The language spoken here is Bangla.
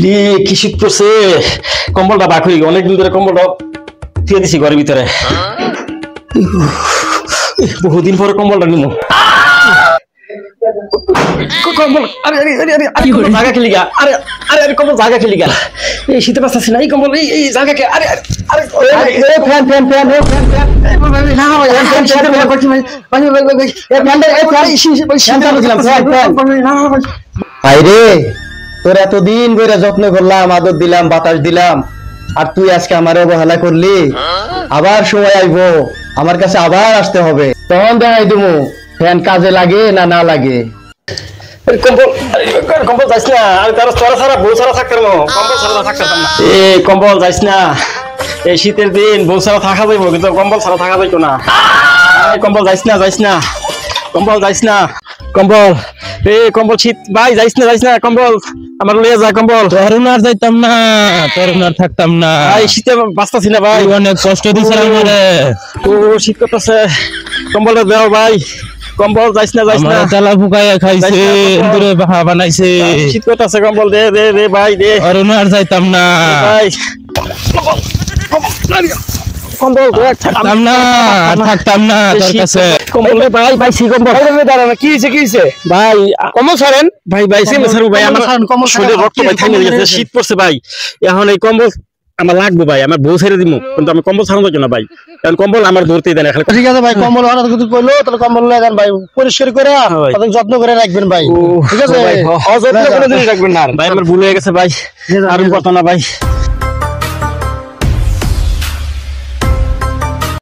রে কি শীত পড়ছে, কম্বলটা বাক হয়ে অনেকদিন ধরে কম্বলটা দিয়ে দিছি ঘরের ভিতরে। বহুদিন পরে কম্বলটা নিব। কম্বল আরে আরে আরে আরে জায়গা খেলি গা, আরে আরে আরে কম্বল জায়গা খেলি গা, এই শীতে পাচ্ছি না, এই কম্বল এই জায়গা কে, আরে আরে আরে fan fan fan fan fan না ভাই ফ্যান শীতে ভাই করছি ভাই ভাই ভাই ভাই এই ফ্যানটা এই ফ্যান শীতে বলছিলাম ফ্যান ফ্যান না ভাই। আইরে তোর এতদিন ধরে যত্ন করলাম, আদর দিলাম, বাতাস দিলাম, আর তুই আজকে আমার অবহেলা করলি। আবার সময় আইবো, আমার কাছে আবার আসতে হবে, তখন দেখাই দেবো ফ্যান কাজে লাগে না না লাগে। কম্বল কম্বল যাইস না, আমি তার তোরা ছাড়া বউ ছাড়া থাকতাম না, কম্বল ছাড়া থাকতাম না। এই কম্বল যাইস না, এই শীতের দিন বউ ছাড়া থাকা যাইব, কিন্তু কম্বল ছাড়া থাকা যাইতো না। কম্বল যাইস না, যাইস না, কম্বল যাইস না, কম্বল এ কম্বল শীত ভাই যাইস না কম্বল আমার লয়ে যা কম্বল। তরুণ আর যাইতাম না, তরুণ আর থাকতাম না, ভাই শীতে বাঁচতাছি না ভাই, অনেক কষ্ট দিছে আমারে। ও শীত করতেছে, কম্বলটা দাও ভাই, কম্বল যাইস না যাইস না, তেলা ফুকাইয়া খাইছে, দূরে বাহা বানাইছে, শীত করতেছে, কম্বল দে দে দে ভাই দে। তরুণ আর যাইতাম না ভাই কম্বল থাকতাম না, থাকতাম না তোর কাছে। কম্বল ভাই পাইছি কম্বল। দাঁড়ানো কি হয়েছে, কি হয়েছে ভাই কম্বল ছাড়েন ভাই ভাই সেম স্যার ভাই, আমার শরীরে রক্ত ভাই থামে গেছে, শীত পড়ছে ভাই, এখন এই কম্বল আমার লাগবে ভাই, আমার বউ ছেড়ে দিব, কিন্তু আমি কম্বল ছাড়ানো যাচ্ছে না ভাই, কারণ কম্বল আমার ধরতেই দেয় না। ঠিক আছে ভাই, কম্বল হঠাৎ কিছু কইলো, তাহলে কম্বল লাগান ভাই, পরিষ্কার করে তাদের যত্ন করে রাখবেন ভাই, ঠিক আছে? অযত্ন করে জিনিস রাখবেন না ভাই, আমার ভুল হয়ে গেছে ভাই, আর কথা না ভাই।